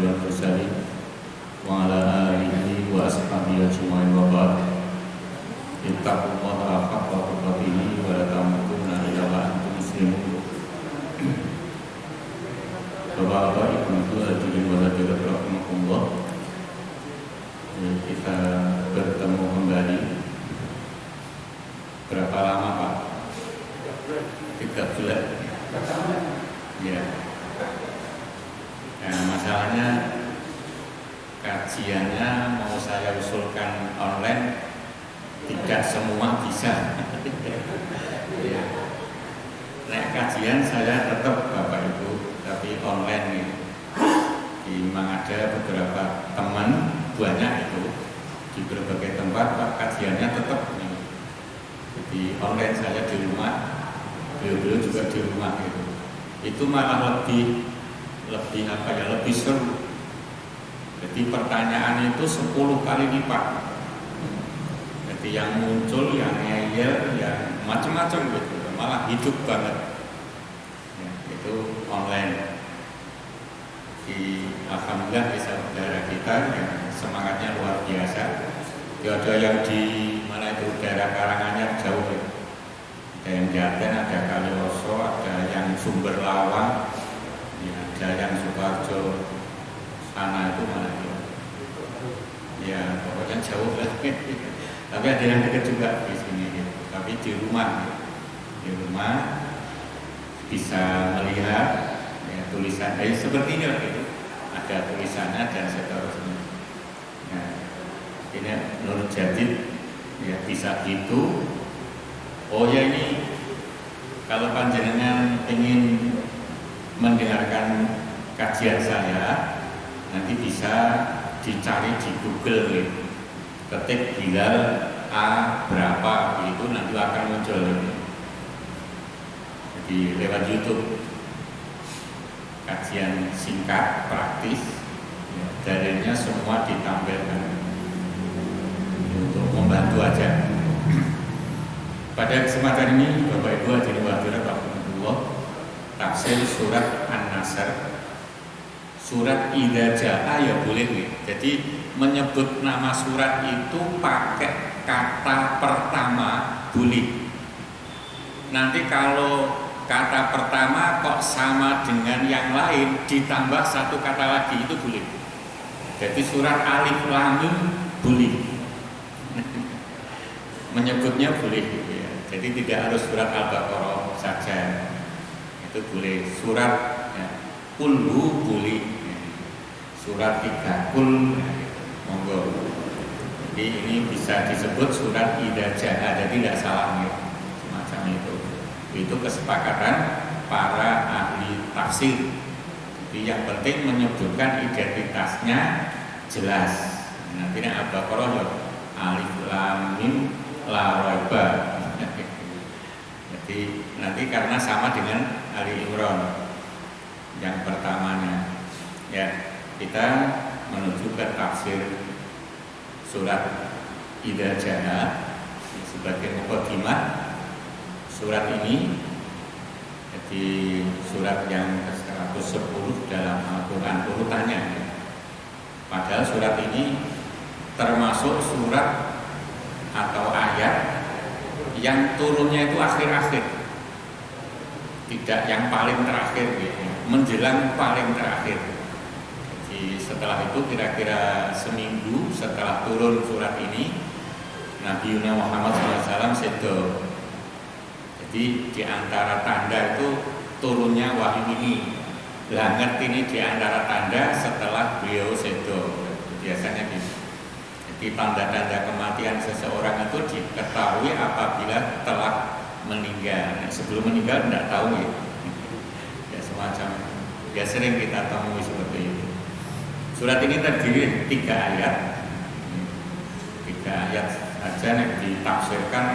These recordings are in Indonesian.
wal mursalin wa ala alihi wa ashabihi ajma'in wa ba'd. Ittaqullaha haqqa tuqatih wa la tamutunna illa wa antum muslimun. Bapak-bapak, ibu-ibu, hadirin wa hadirat rahimakumullah. Kita bertemu kembali. Berapa lama Pak? 3 bulan. Ya. Nah, masalahnya kajiannya mau saya usulkan online, tidak semua bisa. Ya. Nah, kajian saya tetap Bapak Ibu, tapi online nih. Memang ada beberapa teman, banyak itu di berbagai tempat Pak, kajiannya tetap nih. Jadi online saya di rumah, beliau juga di rumah gitu. Itu malah lebih seru. Jadi pertanyaan itu 10 kali lipat. Jadi yang muncul, yang ngeyel, yang macam-macam gitu, malah hidup banget. Ya, itu online. Alhamdulillah di saudara kita yang semangatnya luar biasa. Ya, ada yang di mana itu daerah Karanganyar jauh ya. Ada yang Jaten, ada Kaliyoso, ada yang Sumber Lawang, ya, ada yang Sukoharjo sana itu mana ya. Ya pokoknya jauh lah. Tapi ada yang dekat juga di sini ya. Tapi di rumah bisa melihat ya, tulisan seperti ini gitu. Ada tulisannya dan seterusnya. Nah, ini Nur Jadid ya bisa gitu. Oh ya, ini kalau panjenengan ingin mendengarkan kajian saya, nanti bisa dicari di Google gitu. Ketik Hilal A berapa itu nanti akan muncul ini. Jadi lewat YouTube kajian singkat praktis ya, dalilnya semua ditampilkan untuk membantu aja. Pada kesempatan ini Bapak Ibu hadirin hadirat rahimakumullah, tafsir surat An-Nasr, surat Idza Jaa ya boleh nih. Jadi menyebut nama surat itu pakai kata pertama boleh. Nanti kalau kata pertama kok sama dengan yang lain ditambah satu kata lagi itu boleh. Jadi surat Alif Lam Mim boleh. Menyebutnya boleh gitu ya. Jadi tidak harus surat Al-Baqarah saja. Itu boleh. Surat ya, Kulhu boleh. Ya. Surat 3 Kul ya, gitu. Monggo. Jadi ini bisa disebut surat Idza Jaa, jadi tidak salah ya. Semacam itu. Itu kesepakatan para ahli tafsir. Jadi yang penting menyebutkan identitasnya jelas. Nanti Al-Baqarah ya Alif Lam Mim La Raiba. Jadi nanti karena sama dengan Ali Imran yang pertamanya. Ya, kita menuju ke tafsir surat Idza Jaa sebagai mukadimah. Surat ini jadi surat yang ke-110 dalam Al-Quran urutannya. Padahal surat ini termasuk surat atau ayat yang turunnya itu akhir-akhir, tidak yang paling terakhir gitu, menjelang paling terakhir. Jadi setelah itu kira-kira seminggu setelah turun surat ini, Nabi Muhammad SAW sedo. Jadi di antara tanda itu turunnya wahyu ini. Lah ngerti ini di antara tanda setelah beliau sedo. Biasanya gitu. Jadi tanda-tanda kematian seseorang itu diketahui apabila telah meninggal. Nah, sebelum meninggal tidak tahu ya. Ya semacam. Ya sering kita temui seperti itu. Surat ini terdiri 3 ayat. 3 ayat saja yang ditafsirkan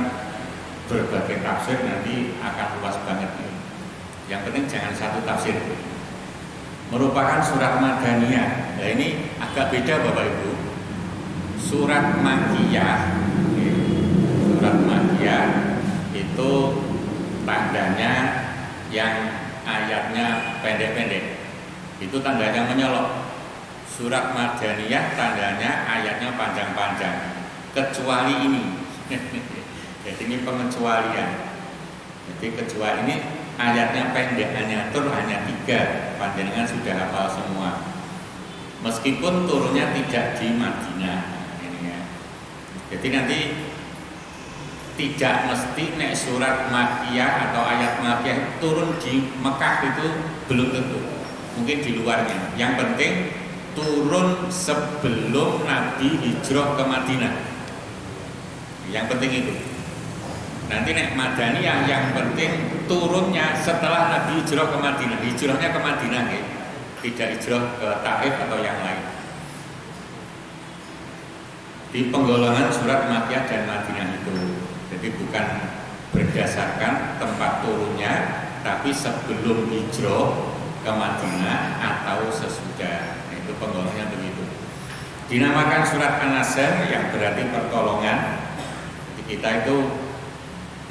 berbagai tafsir, nanti akan luas banget. Yang penting jangan satu tafsir. Merupakan surat Madaniyah. Nah ini agak beda Bapak Ibu. Surat Makkiyah, surat Makkiyah itu tandanya yang ayatnya pendek-pendek. Itu tandanya menyolok. surat Madaniyah tandanya ayatnya panjang-panjang, kecuali ini. Jadi ini pengecualian. Jadi kecuali ini ayatnya pendek, hanya 3, panjenengan sudah hafal semua. Meskipun turunnya tidak di Madinah, ini ya. Jadi nanti tidak mesti nek surat Makkiyah atau ayat Makkiyah turun di Mekah itu belum tentu. Mungkin di luarnya. Yang penting turun sebelum Nabi hijrah ke Madinah. Yang penting itu. Nanti nek Madaniyah yang penting turunnya setelah Nabi hijrah ke Madinah. Hijrahnya ke Madinah ya. Tidak hijrah ke Taif atau yang lain. Di penggolongan surat Makkiyah dan Madinah itu. Jadi bukan berdasarkan tempat turunnya, tapi sebelum hijrah ke Madinah atau sesudah. Itu penggolongannya begitu. Dinamakan surat An-Nasr yang berarti pertolongan. Kita itu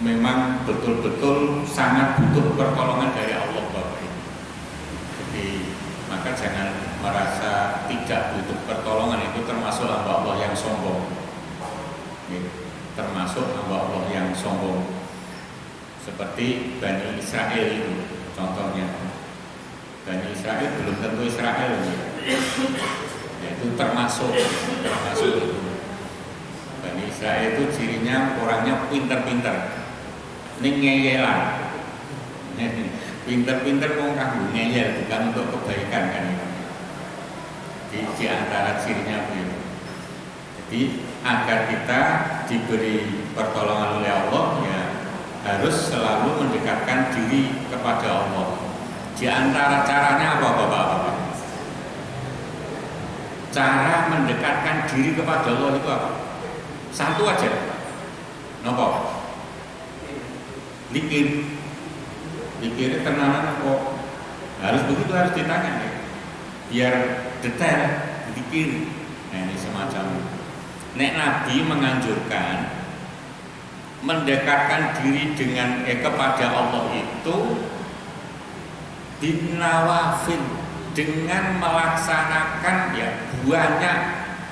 memang betul-betul sangat butuh pertolongan dari Allah Bapak Ibu. Jadi maka jangan merasa tidak butuh pertolongan, itu termasuk hamba Allah yang sombong. Termasuk hamba Allah yang sombong. Seperti Bani Israel itu contohnya. Bani Israel belum tentu Israel yaitu termasuk itu. Bani Israel itu cirinya orangnya pinter-pinter, ngeyelan, pinter-pinter mau kanggo ngeyel, bukan untuk kebaikan kan itu. Di antara cirinya begitu. Jadi agar kita diberi pertolongan oleh Allah ya harus selalu mendekatkan diri kepada Allah. Di antara caranya apa Bapak-bapak? Cara mendekatkan diri kepada Allah itu apa? Satu aja. Nopo? Zikir. Zikirnya tenanan kok. Harus begitu, harus ditanya ya. Biar detail zikir. Nah, ini semacam Nek Nabi menganjurkan mendekatkan diri kepada Allah itu dinawafil, dengan melaksanakan ya banyak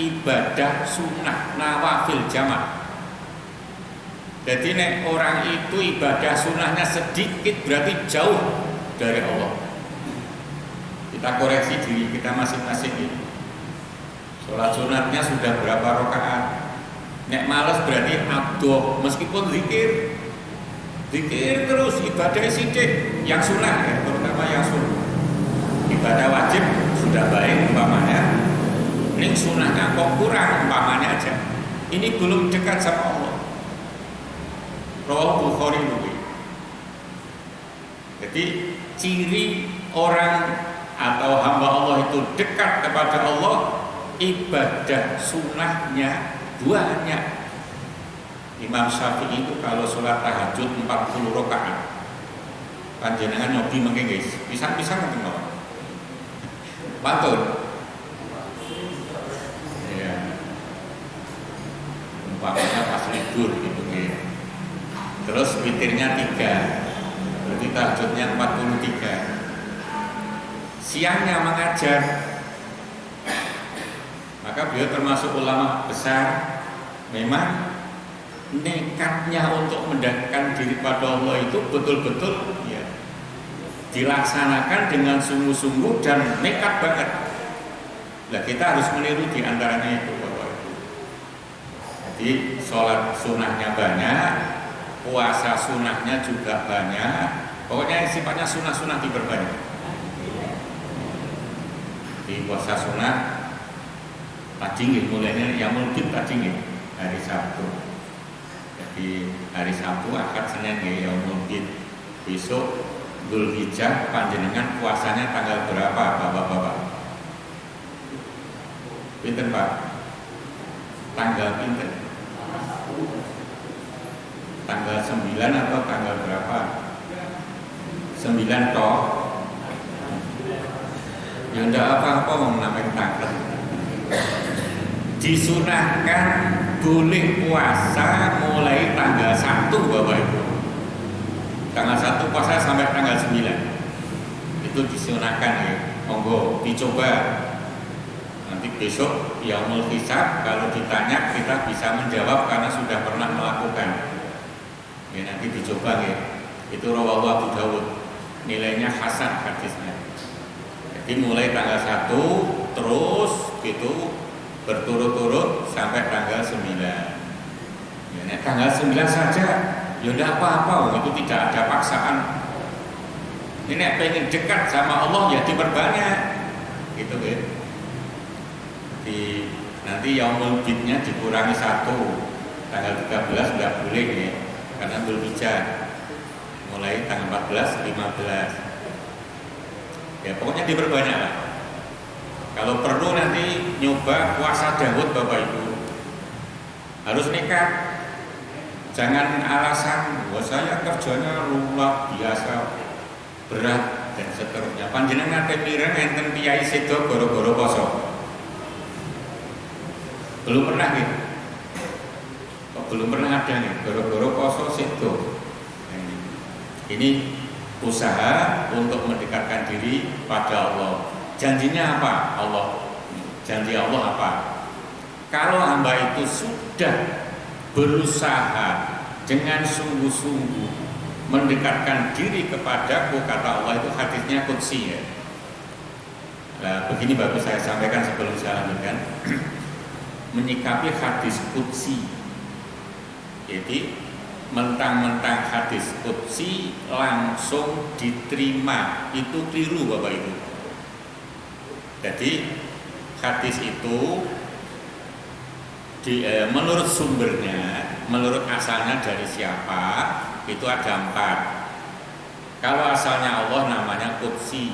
ibadah sunnah, nawafil jamak. Jadi nek orang itu ibadah sunnahnya sedikit berarti jauh dari Allah. Kita koreksi diri kita masing-masing ini. Sholat sunatnya sudah berapa rakaat? Nek males berarti abdoh, meskipun zikir terus, ibadah sidik yang sunnah ya, terutama yang sunnah. Ibadah wajib sudah baik umpamanya, ini sunnahnya kok kurang umpamanya aja. Ini belum dekat sama Allah. Rawal Bukhari itu. Jadi ciri orang atau hamba Allah itu dekat kepada Allah, ibadah sunnahnya banyak. Imam Syafi'i itu kalau sholat tahajud 40 rakaat, panjenengan nyobi mengke guys, pisang-pisang ngoten kok. Pantun. Ya. Umpamanya pas libur gitu ya. Terus witirnya 3. Berarti tahajudnya 43. Siangnya mengajar. Maka beliau termasuk ulama besar. Memang nekatnya untuk mendekatkan diri pada Allah itu betul-betul ya dilaksanakan dengan sungguh-sungguh dan nekat banget. Nah, kita harus meniru di antaranya itu Bapak Ibu. Jadi sholat sunnahnya banyak, puasa sunnahnya juga banyak. Pokoknya sifatnya sunnah-sunnah diperbanyak. Di puasa sunnah tadi mulainya yang mungkin tadi hari Sabtu. Jadi hari Sabtu, Ahad, Senin ya yaumul bid. Besok Dzulhijjah panjenengan puasanya tanggal berapa Bapak-bapak? Pinten Pak? Tanggal pinten? Tanggal 9 atau tanggal berapa? 9 toh? Ya enggak apa-apa mau namain tanggal. Disunahkan boleh puasa mulai tanggal 1 Bapak Ibu. Tanggal 1 puasa sampai tanggal 9. Itu disunahkan ya. Monggo dicoba. Nanti besok yaumul hisab, kalau ditanya kita bisa menjawab karena sudah pernah melakukan. Ya, nanti dicoba ya. Itu rawahu Abu Dawud. Nilainya hasan hadisnya. Jadi mulai tanggal 1 terus gitu berturut-turut sampai tanggal 9. Ya, tanggal 9 saja ya udah apa-apa, itu tidak ada paksaan. Ini pengen dekat sama Allah ya diperbanyak gitu ya. Nanti yaumul bidnya dikurangi 1, tanggal 13 nggak boleh ya, karena Dzulhijjah. Mulai tanggal 14, 15. Ya pokoknya diperbanyak lah. Kalau perlu nanti nyoba puasa Daud Bapak Ibu. Harus nekat. Jangan alasan bahwa saya kerjanya luar biasa, berat dan seterusnya. Panjenengan nate mireng enten kiai sedo goro-goro poso. Belum pernah gitu. Belum pernah ada nih goro-goro poso sedo. Ini usaha untuk mendekatkan diri pada Allah. Janjinya apa? Janji Allah apa? Kalau hamba itu sudah berusaha dengan sungguh-sungguh mendekatkan diri kepadaku, kata Allah, itu hadisnya qudsi ya. Nah, begini bagus saya sampaikan sebelum saya lanjutkan. Menyikapi hadis qudsi. Jadi mentang-mentang hadis qudsi langsung diterima, itu keliru Bapak Ibu. Jadi hadis itu menurut sumbernya, menurut asalnya dari siapa, itu ada 4. Kalau asalnya Allah namanya qudsi.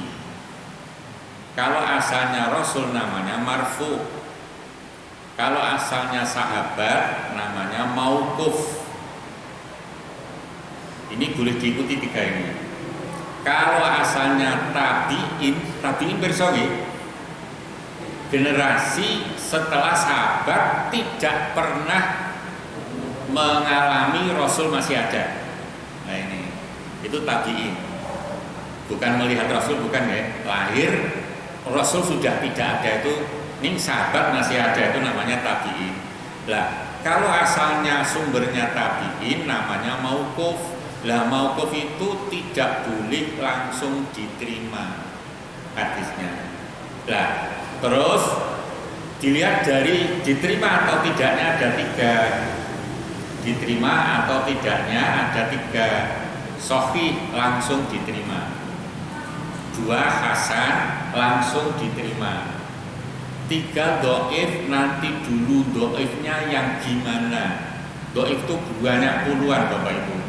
Kalau asalnya Rasul namanya marfu. Kalau asalnya sahabat namanya mauquf. Ini boleh diikuti 3 ini. Kalau asalnya tabi'in bersawi, generasi setelah sahabat tidak pernah mengalami Rasul masih ada. Nah ini, itu tabi'in. Bukan melihat Rasul, bukan ya. Lahir Rasul sudah tidak ada, itu ini sahabat masih ada, itu namanya tabi'in. Lah, kalau asalnya sumbernya tabi'in namanya mauquf. Lah mauquf itu tidak boleh langsung diterima hadisnya. Lah terus dilihat dari diterima atau tidaknya ada 3. Diterima atau tidaknya ada 3. Sahih langsung diterima. 2 hasan langsung diterima. 3 dhaif, nanti dulu dhaifnya yang gimana. Dhaif itu banyak puluhan Bapak Ibu.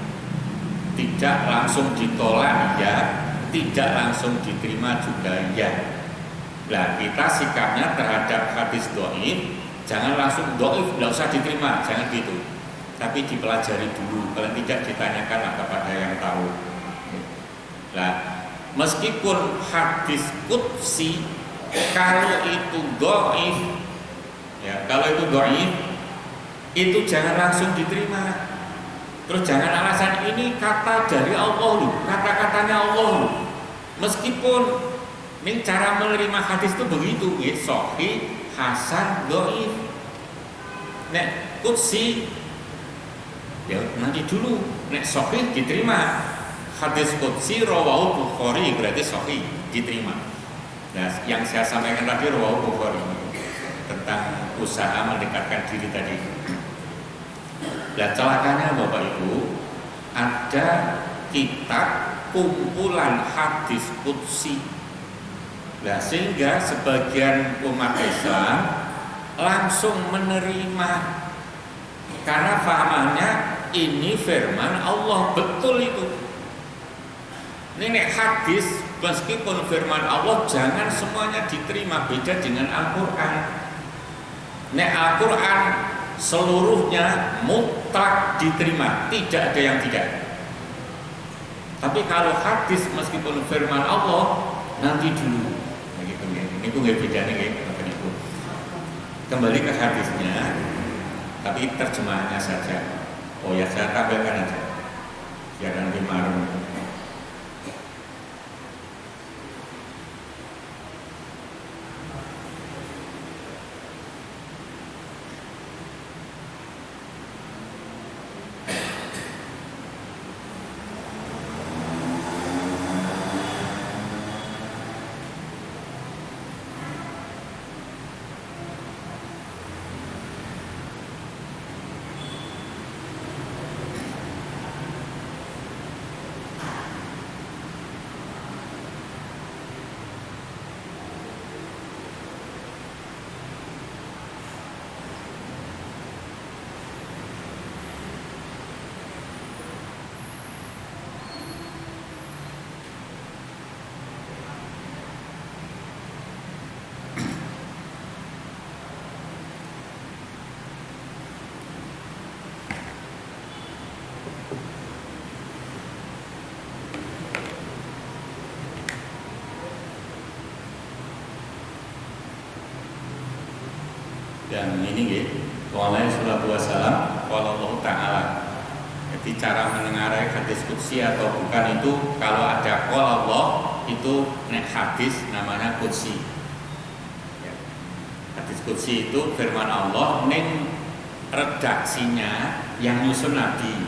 Tidak langsung ditolak ya, tidak langsung diterima juga ya. Nah kita sikapnya terhadap hadis dhaif, jangan langsung dhaif, tidak usah diterima, jangan gitu. Tapi dipelajari dulu, kalau tidak ditanyakan kepada yang tahu. Nah meskipun hadis qudsi, kalau itu dhaif, ya kalau itu dhaif, itu jangan langsung diterima. Terus jangan alasan ini kata dari Allah loh, kata-katanya Allah loh. Meskipun ini cara menerima hadis itu begitu, ya, sahih, hasan, dhaif. Nek qudsi ya nanti dulu, nek sahih diterima. Hadis qudsi rawahu Bukhari berarti sahih, diterima. Nah, yang saya sampaikan tadi rawahu Bukhari tentang usaha mendekatkan diri tadi. Nah, celakanya Bapak Ibu, ada kitab kumpulan hadis qudsi. Nah, sehingga sebagian umat Islam langsung menerima karena fahamannya ini firman Allah, betul itu. Ini hadis meskipun firman Allah jangan semuanya diterima, beda dengan Al-Qur'an. Nek Al-Qur'an seluruhnya mutlak diterima, tidak ada yang tidak. Tapi kalau hadis meskipun firman Allah, nanti dulu. Ini tuh nggak beda nih, Bapak Ibu. Kembali ke hadisnya, tapi terjemahannya saja. Oh ya, saya tampilkan aja, biar nanti marung. Dan ini nggih, qala sallallahu wasallam qala Allah taala. Jadi cara menengarai hadis qudsi atau bukan itu, kalau ada qala Allah itu nek hadis namanya qudsi. Ya. Hadis qudsi itu firman Allah ning redaksinya yang nyusun Nabi.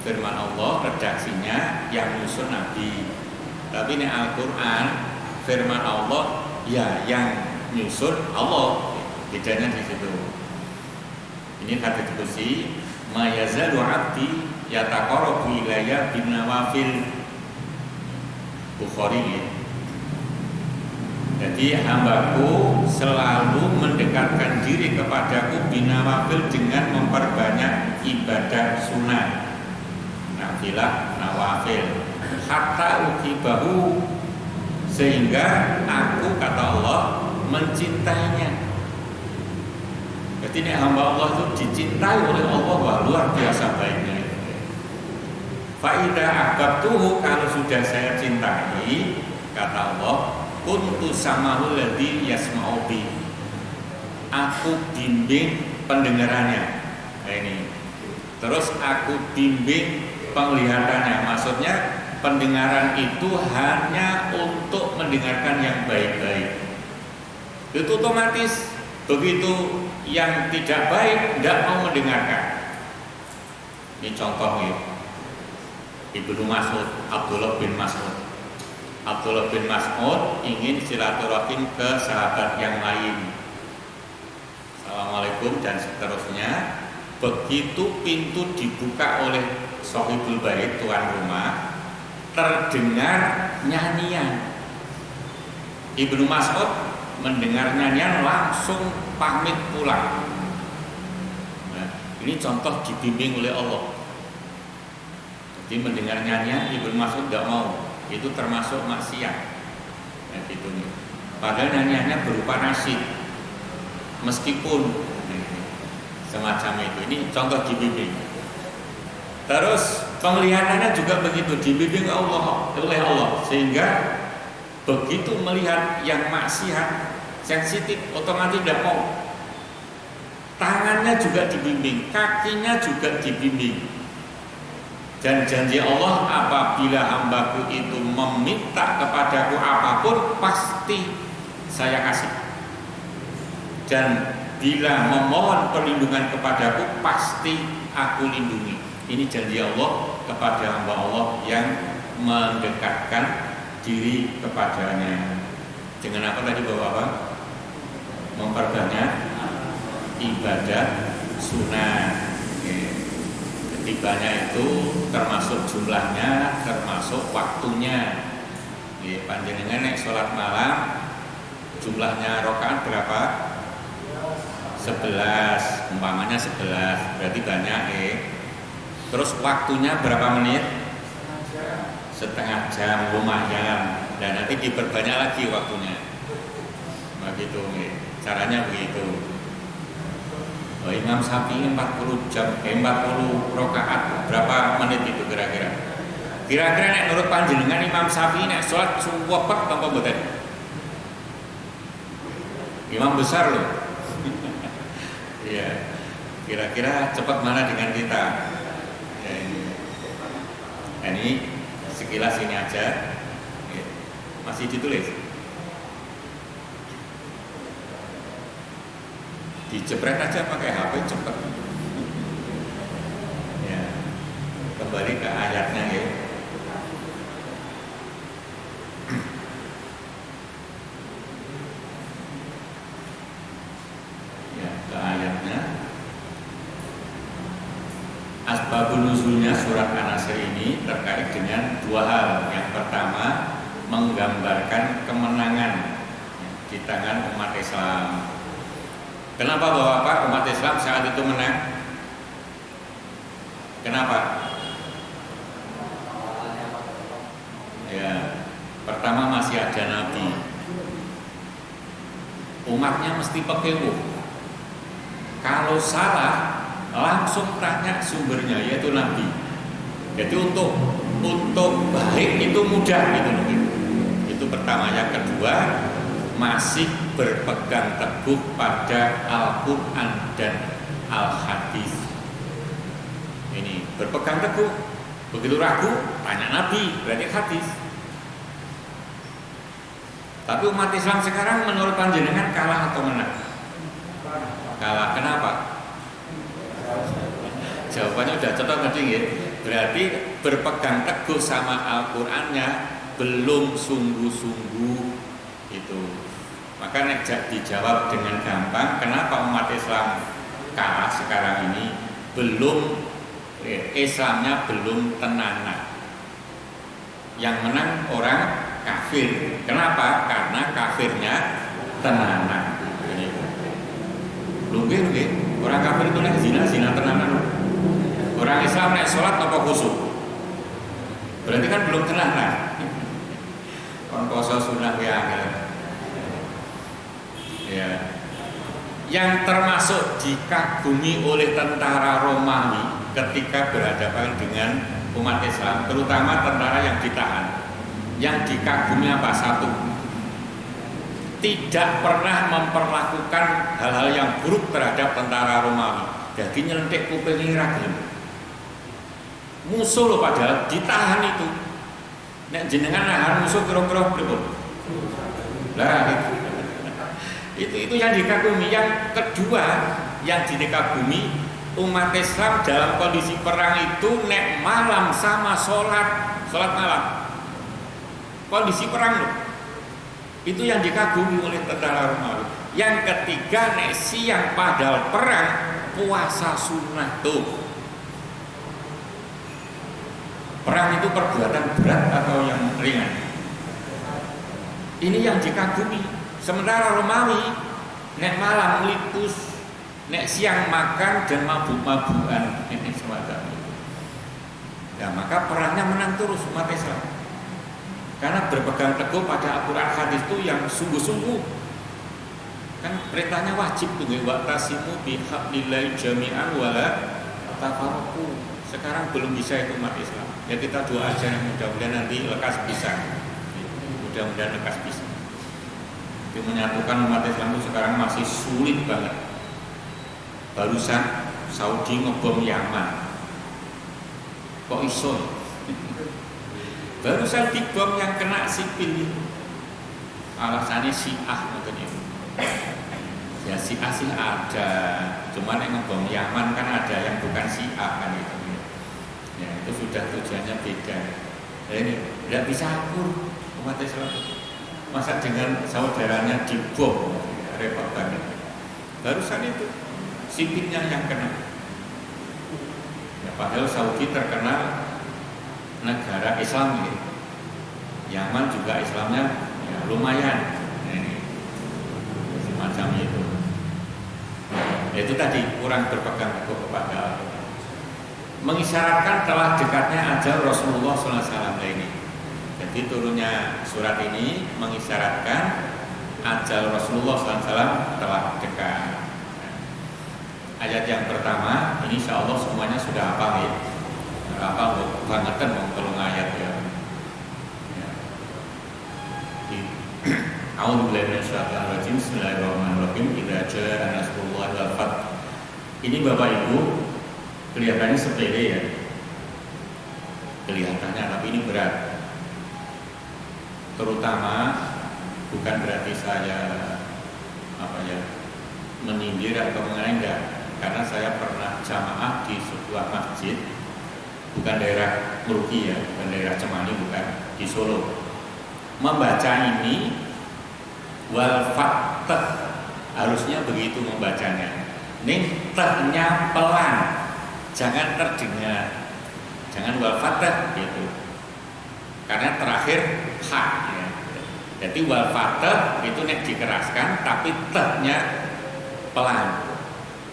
Firman Allah redaksinya yang nyusun Nabi. Tapi nek Al-Qur'an firman Allah ya yang nyusun Allah. Bedanya di situ. Ini hadits qudsi, ma yazalu 'abdi yataqarrabu ilayya bin nawafil. Bukhari. Jadi hambaku selalu mendekatkan diri kepadaku bin nawafil dengan memperbanyak ibadah sunnah. Nafilah nawafil. Hatta uhibahu, sehingga aku, kata Allah, mencintainya. Jadi ini hamba Allah itu dicintai oleh Allah, wah luar biasa baiknya. Fa'idha ahbabtuhu, kalau sudah saya cintai, kata Allah, kuntu samahul ladzi yasma'u bi, aku bimbing pendengarannya. Nah ini. Terus aku bimbing penglihatannya. Maksudnya pendengaran itu hanya untuk mendengarkan yang baik-baik. Itu otomatis begitu yang tidak baik tidak mau mendengarkan. Ini contohnya Ibnu Mas'ud, Abdullah bin Mas'ud. Abdullah bin Mas'ud ingin silaturahim ke sahabat yang lain. Assalamualaikum dan seterusnya. Begitu pintu dibuka oleh Shahibul Bait, tuan rumah, terdengar nyanyian. Ibnu Mas'ud mendengar nyanyian langsung pamit pulang. Nah, ini contoh dibimbing oleh Allah. Jadi mendengar nyanyian Ibnu Mas'ud tidak mau, itu termasuk maksiat. Nah, gitu nih. Padahal nyanyiannya berupa nasyid, meskipun semacam itu. Ini contoh dibimbing. Terus penglihatannya juga begitu, dibimbing oleh Allah, sehingga begitu melihat yang maksiat sensitif otomatis tidak mau. Tangannya juga dibimbing, kakinya juga dibimbing. Dan janji Allah, apabila hambaku itu meminta kepadaku apapun, pasti saya kasih. Dan bila memohon perlindungan kepadaku, pasti aku lindungi. Ini janji Allah kepada hamba Allah yang mendekatkan diri kepadanya. Dengan apa tadi Bapak-bapak? Memperbanyak ibadah sunnah. Ketibanya itu termasuk jumlahnya, termasuk waktunya. Panjenengan nek sholat malam jumlahnya rakaat berapa? 11, umpamanya 11, berarti banyak Terus waktunya berapa menit? Setengah jam, lumayan. Dan nanti diperbanyak lagi waktunya. Begitu, caranya begitu. Imam Syafi'i 40 jam, 40 rakaat, berapa menit itu kira-kira? Kira-kira nek menurut panjenengan Imam Syafi'i nek sholat suwepet tanpa mboten? Imam besar loh. Iya. Kira-kira cepat mana dengan kita? Ini sekilas ini aja. Masih ditulis. Dijepret aja pakai HP cepat. Ya. Kembali ke ayatnya ya. Ya, ke ayatnya. Asbabun nuzulnya surat An-Nasr ini terkait dengan dua hal. Yang pertama, menggambarkan kemenangan di tangan umat Islam. Kenapa Bapak umat Islam saat itu menang? Kenapa? Ya, pertama masih ada Nabi. Umatnya mesti pekewo. Kalau salah langsung tanya sumbernya, yaitu Nabi. Jadi untuk baik itu mudah gitu. Itu pertama. Yang kedua, masih berpegang teguh pada Al-Quran dan Al-Hadis. Ini berpegang teguh. Begitu ragu, tanya Nabi, berarti hadis. Tapi umat Islam sekarang menurut panjenengan kalah atau menang? Kalah. Kenapa? Jawabannya udah contoh tadi ya. Berarti berpegang teguh sama Al-Qur'annya belum sungguh-sungguh itu. Maka nek dijawab dengan gampang, kenapa umat Islam kalah sekarang ini? Belum, Islamnya belum tenanan. Yang menang orang kafir. Kenapa? Karena kafirnya tenanan. Lungguh, orang kafir itu nek zina tenanan. Orang Islam nek sholat apa khusyuk? Berarti kan belum tenanan. Kon poso sunah ya. Yang termasuk dikagumi oleh tentara Romawi ketika berhadapan dengan umat Islam, terutama tentara yang ditahan, yang dikagumi apa? Satu, tidak pernah memperlakukan hal-hal yang buruk terhadap tentara Romawi. Jadi nyelentik kuping ragil. Musuh loh, padahal ditahan itu. Nek jenengan nahan musuh kira-kira berapa? Lah itu yang dikagumi. Yang kedua yang dikagumi, umat Islam dalam kondisi perang itu nek malam sama sholat malam. Kondisi perang loh. Itu yang dikagumi oleh tentara Romawi. Yang ketiga, nek siang padahal perang, puasa sunnah tuh. Perang itu perbuatan berat atau yang ringan? Ini yang dikagumi. Sementara Romawi, nek malam melipus, nek siang makan dan mabuk-mabukan, ini semacam itu. Nah, maka perangnya menang terus umat Islam. Karena berpegang teguh pada Al-Quran hadis itu yang sungguh-sungguh. Kan perintahnya wajib tuh, wa'tasimu bihablillahi jami'an wala tafarraqu. Sekarang belum bisa itu umat Islam. Ya kita doa aja, mudah-mudahan nanti lekas bisa. Mudah-mudahan lekas bisa. Itu menyatukan umat Islam itu sekarang masih sulit banget. Barusan Saudi ngebom Yaman. Kok iso? Barusan dibom yang kena sipil itu. Alasannya Syiah katanya. Ya Syiah sih ada, cuman yang ngebom Yaman kan ada yang bukan Syiah kan itu. Ya itu sudah tujuannya beda. Nah, ini tidak bisa akur umat Islam. Masa dengan saudaranya dibom, repot banget. Barusan itu sipilnya yang kena. Ya, padahal Saudi terkenal negara Islam gitu. Yaman juga Islamnya ya, lumayan. Nah, ini semacam itu. Ya, itu tadi kurang berpegang teguh kepada mengisyaratkan telah dekatnya ajal Rasulullah SAW ini. Jadi turunnya surat ini mengisyaratkan ajal Rasulullah SAW telah dekat. Ayat yang pertama ini insya Allah semuanya sudah hafal ya. Hafal banget kan kalau ayat ya. A'udzubillahi minasyaitonir rajim. Bismillahirrahmanirrahim. Idza jaa nasrullahi wal fath. Ini Bapak Ibu kelihatannya sepele ya. Kelihatannya tapi ini berat. Terutama bukan berarti saya menyindir atau mengenai, karena saya pernah jamaah di sebuah masjid, bukan daerah Murki ya, bukan daerah Cemani, bukan, di Solo. Membaca ini wal fath, harusnya begitu membacanya. Nih tehnya pelan, jangan terdengar, jangan wal fath gitu. Karena terakhir ha ya. Jadi wal fath itu nek dikeraskan tapi tehnya pelan.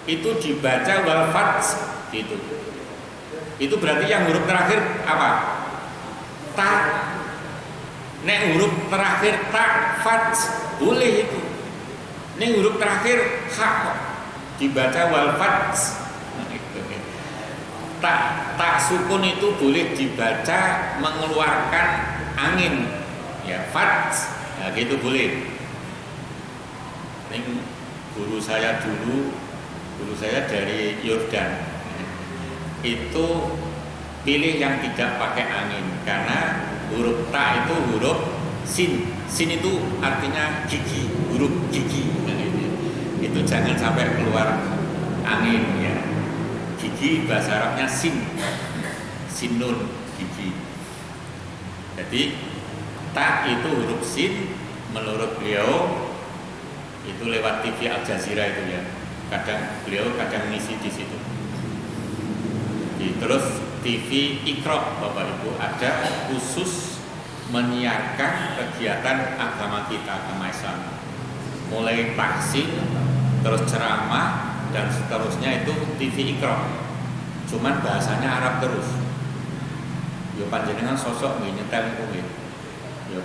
Itu dibaca wal fath gitu. Itu berarti yang huruf terakhir apa? Ta. Nek huruf terakhir ta fath boleh itu. Nek huruf terakhir ha dibaca wal fath. Tak sukun itu boleh dibaca mengeluarkan angin ya, fath, nah, gitu boleh. Ini guru saya dulu, guru saya dari Yordan, itu pilih yang tidak pakai angin karena huruf ta itu huruf sin. Sin itu artinya gigi, huruf gigi. Itu jangan sampai keluar angin ya. Gigi bahasa Arabnya sin, sinun gigi. Jadi ta itu huruf sin menurut beliau itu lewat TV Al Jazeera itu ya. Beliau kadang ngisi di situ. Terus TV Iqra Bapak Ibu ada khusus menyiarkan kegiatan agama kita, agama Islam, mulai taksin, terus ceramah dan seterusnya itu TV Iqra. Cuman bahasanya Arab terus. Yo panjenengan sosok nggih nyetel niku nggih. Yo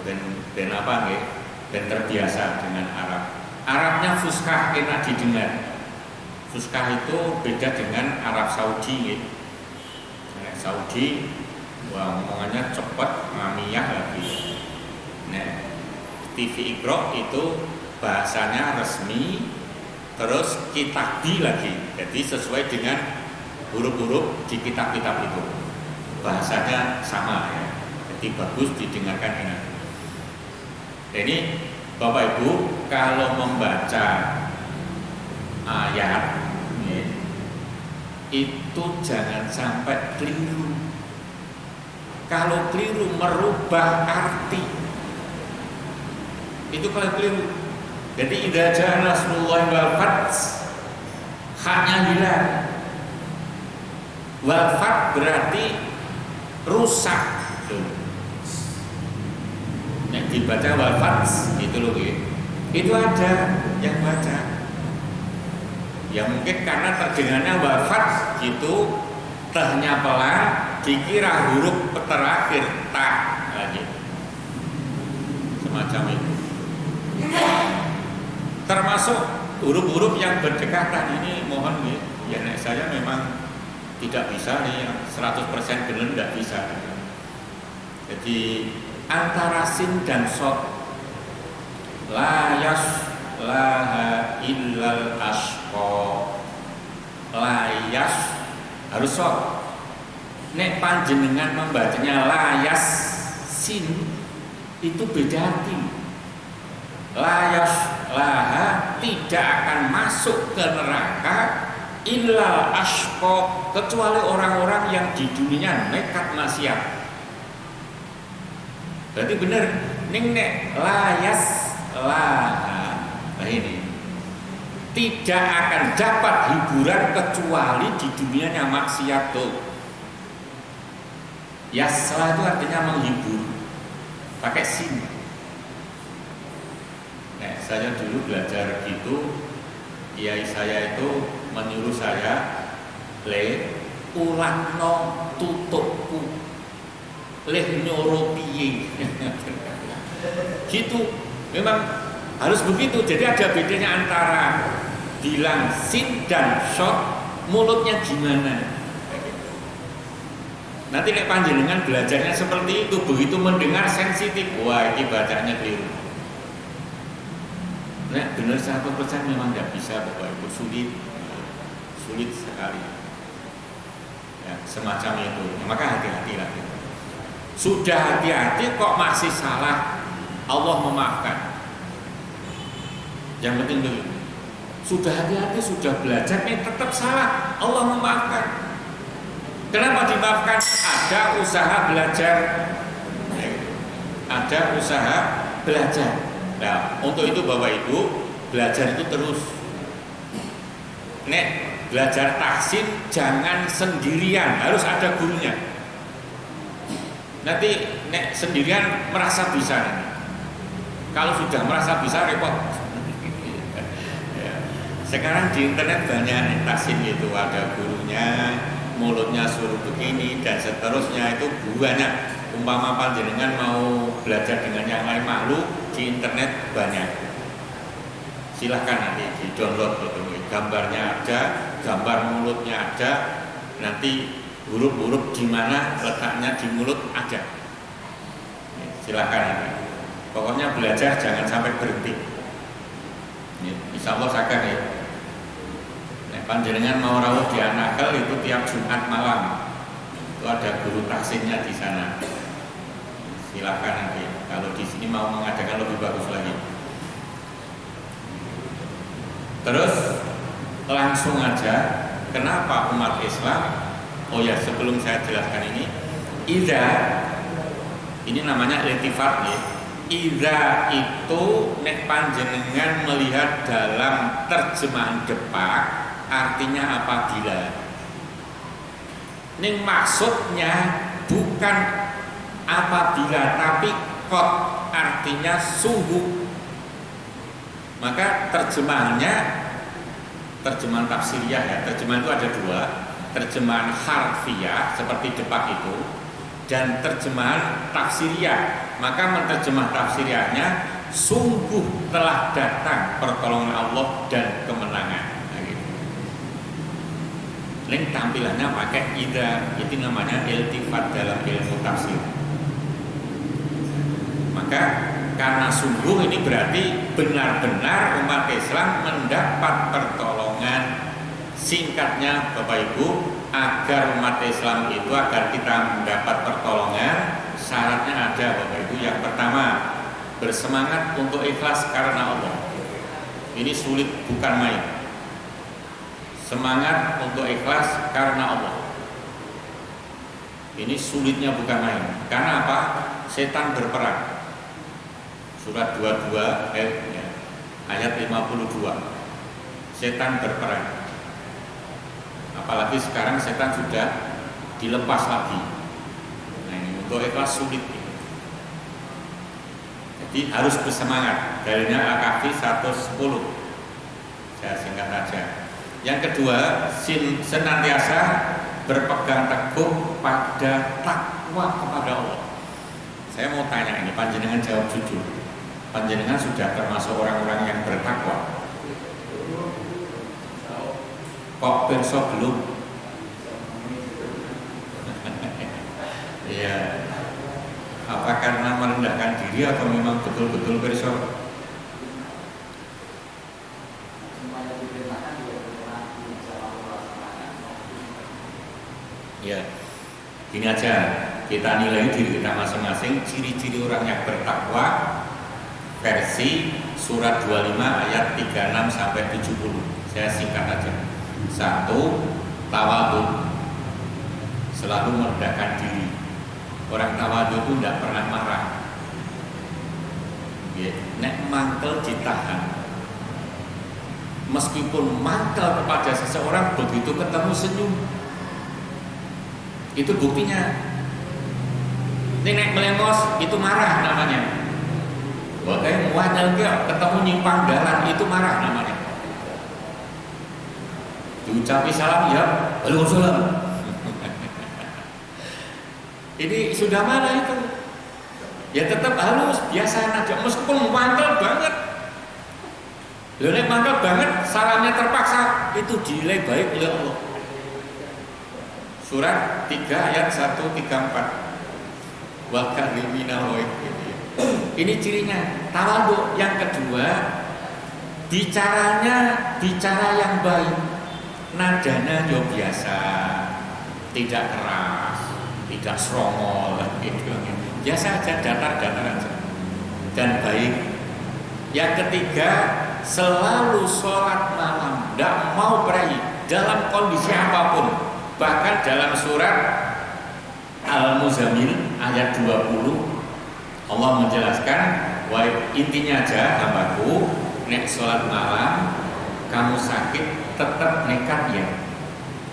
ben apa nggih? Ben terbiasa dengan Arab. Arabnya fuskah enak didengar. Fuskah itu beda dengan Arab Saudi nggih. Saudi wah omongannya cepat, ngamiyah lagi. Nah, TV Iqra itu bahasanya resmi, terus kitabi lagi. Jadi sesuai dengan huruf-huruf di kitab-kitab itu. Bahasanya sama ya. Jadi bagus didengarkan enak. Ini Bapak Ibu kalau membaca ayat ya, itu jangan sampai keliru. Kalau keliru merubah arti, itu kalau keliru. Jadi idza jaa nasrullahi wal fath, haknya hilang. Wal fath berarti rusak. Yang dibaca wal fath itu loh, itu ada yang baca. Ya mungkin karena terdengarnya wafat gitu, tehnya pelan, dikira huruf terakhir tak lagi, semacam itu. Termasuk huruf-huruf yang berdekatan ini mohon ya nek saya memang tidak bisa nih 100% benar tidak bisa. Jadi antara sin dan shad la yaslaha illal asqa, layas harus shad. Nek panjenengan membacanya layas sin itu beda arti. Layas laha tidak akan masuk ke neraka illal asqa, kecuali orang-orang yang di dunia nekat maksiat. Berarti benar ning nek layas laha, nah ini tidak akan dapat hiburan kecuali di dunianya maksiat tuh. Yaslah itu artinya menghibur, pakai sin. Nah, saya dulu belajar gitu, kiai saya itu menyuruh saya ulangno tutupku, nyoro piye. Gitu, memang harus begitu. Jadi ada bedanya antara bilang sin dan shad, mulutnya gimana. Nanti nek panjenengan belajarnya seperti itu, begitu mendengar sensitif, wah ini bacanya keliru. Nah, benar 100% memang tidak bisa Bapak Ibu, sulit sekali. Ya, semacam itu. Ya, maka hati-hati lagi. Sudah hati-hati kok masih salah, Allah memaafkan. Yang penting dulu. Sudah hati-hati, sudah belajar, tetap salah, Allah memaafkan. Kenapa dimaafkan? Ada usaha belajar. Ada usaha belajar. Nah, untuk itu Bapak Ibu, belajar itu terus. Nek belajar tahsin jangan sendirian, harus ada gurunya. Nanti nek sendirian merasa bisa. Kalau sudah merasa bisa repot. Sekarang di internet banyak tahsin itu, ada gurunya, mulutnya suruh begini dan seterusnya, itu banyak. Umpama panjenengan mau belajar dengan yang lain makhluk, di internet banyak. Silahkan nanti di download gitu. Gambarnya ada, gambar mulutnya ada, nanti huruf-huruf di mana letaknya di mulut ada. Silahkan ini. Pokoknya belajar jangan sampai berhenti. Insya Allah sakit ya. Nek panjenengan mau rawuh di Anakel itu tiap Jumat malam. Itu ada guru taksinnya di sana. Silakan nanti. Kalau di sini mau mengadakan lebih bagus lagi. Terus langsung aja, kenapa umat Islam? Oh ya, sebelum saya jelaskan ini, ini namanya iltifat ya. Idza itu nek panjenengan melihat dalam terjemahan Depak artinya apabila. Ning maksudnya bukan apabila tapi qad artinya sungguh. Maka terjemahannya terjemahan tafsiriyah ya. Terjemahan itu ada dua, terjemahan harfiah seperti Depak itu dan terjemahan tafsiriyah. Maka menerjemah tafsiriyahnya sungguh telah datang pertolongan Allah dan kemenangan. Nah, gitu. Link tampilannya pakai idza, itu namanya iltifat dalam ilmu tafsir. Maka karena sungguh ini berarti benar-benar umat Islam mendapat pertolongan. Singkatnya Bapak Ibu, agar umat Islam itu agar kita mendapat pertolongan, syaratnya ada Bapak Ibu. Yang pertama, bersemangat untuk ikhlas karena Allah. Ini sulit bukan main. Semangat untuk ikhlas karena Allah. Ini sulitnya bukan main. Karena apa? Setan berperang. Surat 22 ayat 52. Setan berperang. Apalagi sekarang setan sudah dilepas lagi. Nah, ini untuk ikhlas sulit. Jadi harus bersemangat. Dalilnya Al-Kahfi 110. Saya singkat saja. Yang kedua, senantiasa berpegang teguh pada takwa kepada Allah. Saya mau tanya ini, panjenengan jawab jujur. Panjenengan sudah termasuk orang-orang yang bertakwa? Kok pirsa belum? Iya. Apa karena merendahkan diri atau memang betul-betul pirsa? Ya, gini aja, kita nilai diri kita masing-masing. Ciri-ciri orang yang bertakwa versi surat 25 ayat 36 sampai 70. Saya singkat aja. 1. Tawadhu, selalu merendahkan diri. Orang tawadhu itu tidak pernah marah. Nek mangkel ditahan. Meskipun mangkel kepada seseorang, begitu ketemu senyum. Itu buktinya. Nek melengos itu marah namanya. Kayak muadal ketemu nyimpang jalan itu marah namanya. Diucapi salam ya, waalaikumsalam. Ini sudah mana itu? Ya tetap halus, biasa aja meskipun mangkel banget. Nek mangkel banget, salamnya terpaksa, itu dinilai baik oleh Allah. Surat 3 ayat 134. Wa karimina wa ini cirinya tawadhu. Yang kedua, bicaranya bicara yang baik. Nadanya yo biasa, tidak keras, tidak serongol gitu. Biasa aja, datar-datar aja. Dan baik. Yang ketiga, selalu sholat malam, tidak mau berai dalam kondisi apapun. Bahkan dalam surat Al-Muzammil ayat 20 Allah menjelaskan, intinya aja hambaku, nek sholat malam kamu sakit tetap nekat ya,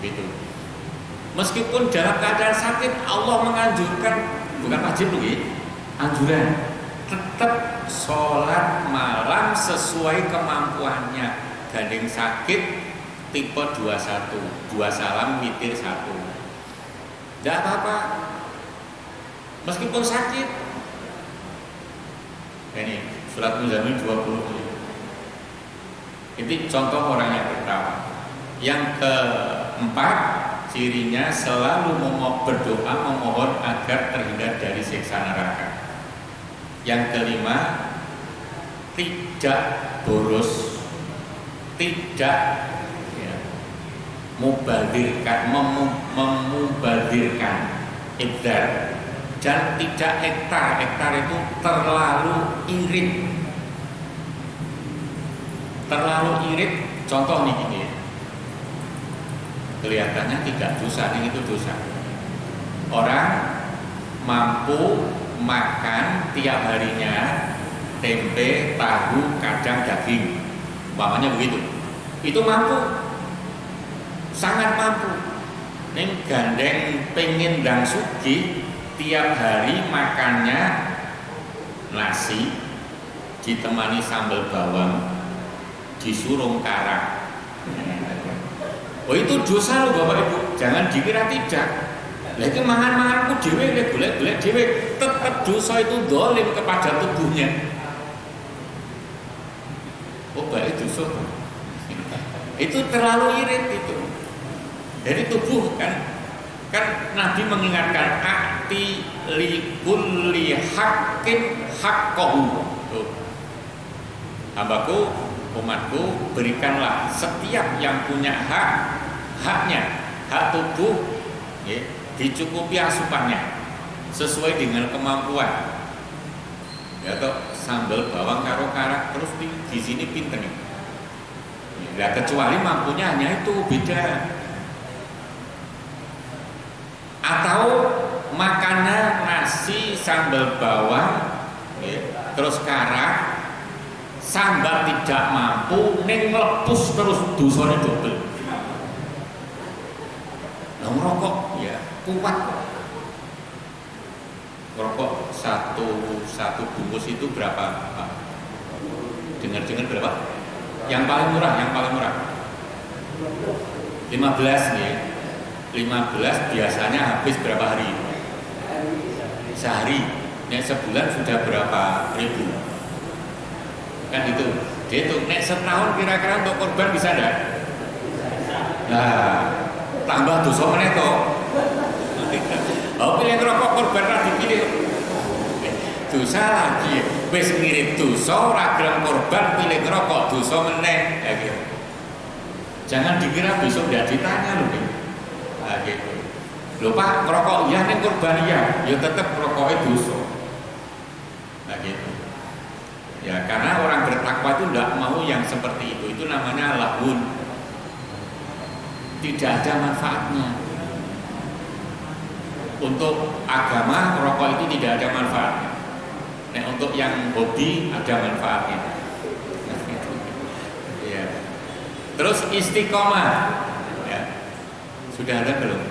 gitu. Meskipun dalam keadaan sakit Allah menganjurkan, bukan wajib lagi, anjuran tetap sholat malam sesuai kemampuannya. Gandeng sakit tipe 21, 2 salam witir 1. Tidak apa-apa, meskipun sakit. Ini surat Muzammil 20. Itu contoh orang yang bertakwa. Yang keempat, cirinya selalu berdoa memohon agar terhindar dari siksa neraka. Yang kelima, tidak boros tidak ya, memubadirkan idar, dan tidak hektar itu terlalu irit. Contoh nih gini, kelihatannya tidak dosa, ini itu dosa. Orang mampu makan tiap harinya tempe, tahu, kacang, daging, umpamanya begitu, itu mampu, sangat mampu. Ning gandeng pengen dan sugih, tiap hari makannya nasi ditemani sambal bawang, disuruh karak. Oh itu dosa loh Bapak Ibu, jangan dikira tidak. Lagi mangan-manganku dhewe, golek-golek dhewe, tetap dosa itu dolim kepada tubuhnya. Oh baik dosa itu terlalu irit itu. Jadi tubuh kan Nabi mengingatkan ati li kulli haqqin haqqahu. Hambaku, umatku, berikanlah setiap yang punya haknya, hak tubuh ya, dicukupi asupannya sesuai dengan kemampuan. Ya toh sambal bawang karo karak terus di sini pinten nih. Ya, kecuali mampunya hanya itu beda. Atau makannya nasi sambal bawang ya, terus karak, sambal tidak mampu ning mlepus terus dosane dobel. Lah ngerokok ya kuat kok. Ngerokok satu bungkus itu berapa Pak? Dengar-dengar berapa? Yang paling murah 15 nih. 15 biasanya habis berapa hari? Sehari. Nek sebulan sudah berapa ribu? Kan itu. Dia itu nek setahun kira-kira untuk korban bisa enggak? Nah, tambah dosa meneh to. Oh, pilih rokok korban ra dipilih. Dosa lagi. Wis ngirit dosa ora gelem korban pilih rokok dosa meneh. Ya gitu. Jangan dikira besok enggak ditanya loh nih. Nah, gitu. Lho Pak, ngerokok iya ning korban iya, ya tetep rokoknya dosa. Nah gitu. Ya karena orang bertakwa itu tidak mau yang seperti itu namanya lahun. Tidak ada manfaatnya. Untuk agama rokok itu tidak ada manfaatnya. Nah, untuk yang hobi ada manfaatnya. Nah, gitu. Ya. Terus istiqomah. Ya. Sudah ada belum?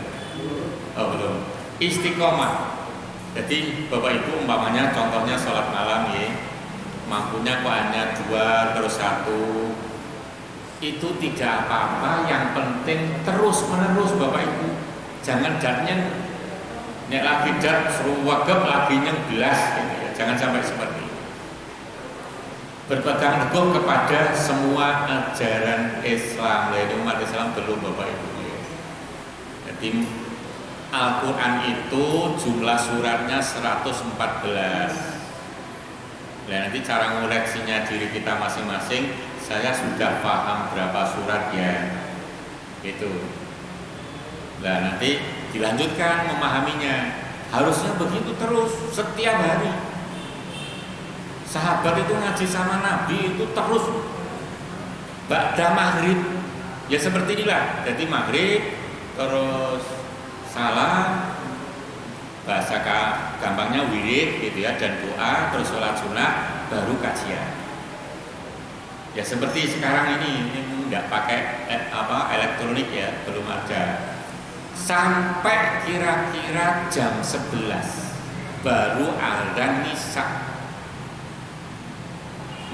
Oh belum. Istiqomah. Jadi Bapak Ibu umpamanya contohnya sholat malam ya, mampunya kok hanya 2 terus 1, itu tidak apa-apa. Yang penting terus menerus Bapak Ibu. Jangan jatnya nek lagi jat seru wagep lagi nyenggelas gitu ya. Jangan sampai seperti itu. Berpegang teguh kepada semua ajaran Islam, yaitu umat Islam belum Bapak Ibu. Jadi Al-Quran itu jumlah suratnya 114. Nah nanti cara ngoleksinya diri kita masing-masing, saya sudah paham berapa surat ya, gitu. Nah nanti dilanjutkan memahaminya, harusnya begitu terus setiap hari. Sahabat itu ngaji sama Nabi itu terus ba'da maghrib, ya seperti inilah. Jadi maghrib terus salam, bahasa gampangnya wirid gitu ya, dan doa, terus sholat sunnah, baru kajian. Ya seperti sekarang ini nggak pakai elektronik ya, belum ada. Sampai kira-kira jam 11 baru adzan isya.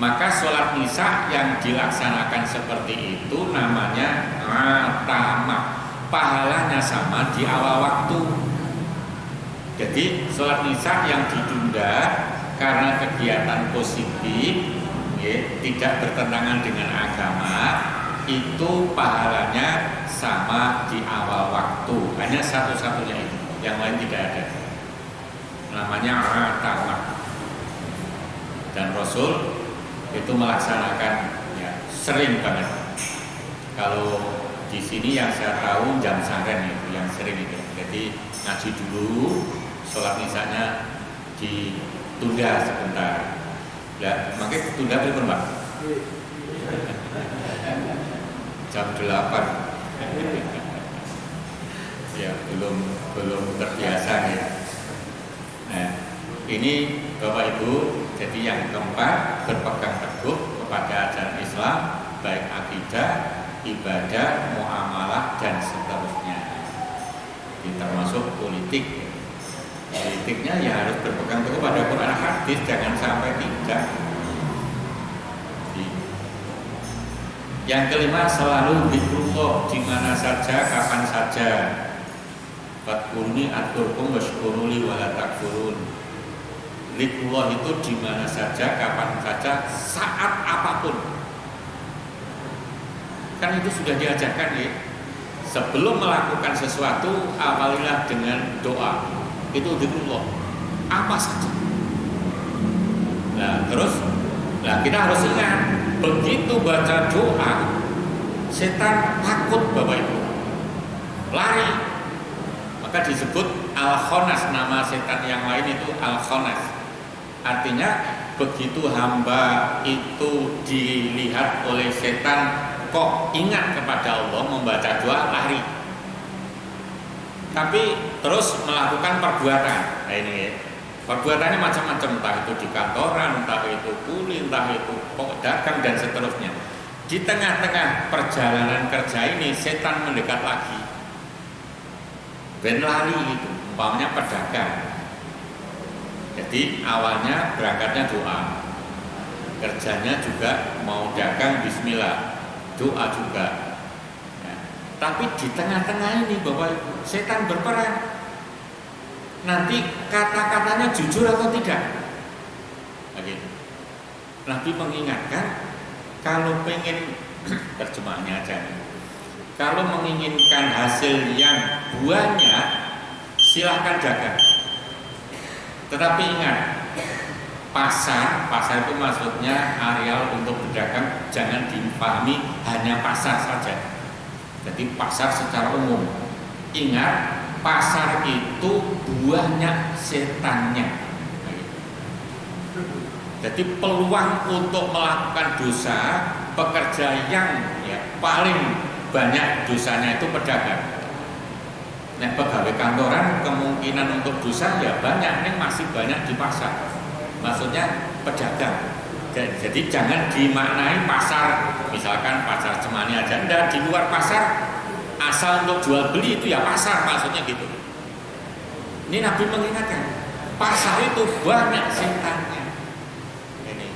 Maka sholat isya yang dilaksanakan seperti itu namanya atamah. Pahalanya sama di awal waktu. Jadi sholat isya yang ditunda karena kegiatan positif ya, tidak bertentangan dengan agama, itu pahalanya sama di awal waktu. Hanya satu-satunya itu, yang lain tidak ada. Namanya atamah. Dan Rasul itu melaksanakan ya, sering banget. Kalau di sini yang saya tahu jam saren itu yang sering itu. Jadi ngaji dulu, sholat misalnya ditunda sebentar. Ya, makanya ditunda berapa Pak? Jam 8. Ya, belum terbiasa ya. Nah, ini Bapak Ibu, jadi yang keempat berpegang teguh kepada ajaran Islam, baik akidah, ibadah, muamalah dan seterusnya. Ini termasuk politik. Politiknya ya harus berpegang teguh pada Quran hadis, jangan sampai tidak. Yang kelima selalu zikrullah di mana saja, kapan saja. Fadkuruni adkurkum washkuruli wala takfurun. Zikrullah itu di mana saja, kapan saja, saat apapun. Kan itu sudah diajarkan ya. Sebelum melakukan sesuatu, awalilah dengan doa. Itu zikrullah. Apa saja. Nah, terus kita harus ingat, begitu baca doa, setan takut Bapak Ibu, lari. Maka disebut al-khonas, nama setan yang lain itu al-khonas. Artinya begitu hamba itu dilihat oleh setan kok ingat kepada Allah, membaca doa, lari. Tapi terus melakukan perbuatan. Nah ini ya. Perbuatannya macam-macam, entah itu di kantoran, entah itu kuli, entah itu dagang dan seterusnya. Di tengah-tengah perjalanan kerja ini setan mendekat lagi. Ben lari itu, umpamanya pedagang. Jadi awalnya berangkatnya doa, kerjanya juga mau dagang bismillah, doa juga. Ya. Tapi di tengah-tengah ini Bapak Ibu, setan berperan. Nanti kata-katanya jujur atau tidak? Begitu. Nabi mengingatkan, kalau pengen terjemahannya aja. Kalau menginginkan hasil yang banyak, silahkan dagang. Tetapi ingat, pasar itu maksudnya areal untuk berdagang, jangan dipahami hanya pasar saja. Jadi pasar secara umum. Ingat, pasar itu buahnya setannya. Jadi peluang untuk melakukan dosa, pekerja yang paling banyak dosanya itu pedagang. Nah, pegawai kantoran kemungkinan untuk dosa ya banyak, ini masih banyak di pasar. Maksudnya pedagang. Jadi jangan dimaknai pasar, misalkan pasar Cemani aja, enggak, di luar pasar asal untuk jual beli itu ya pasar, maksudnya gitu. Ini Nabi mengingatkan, pasar itu banyak setannya. Ini.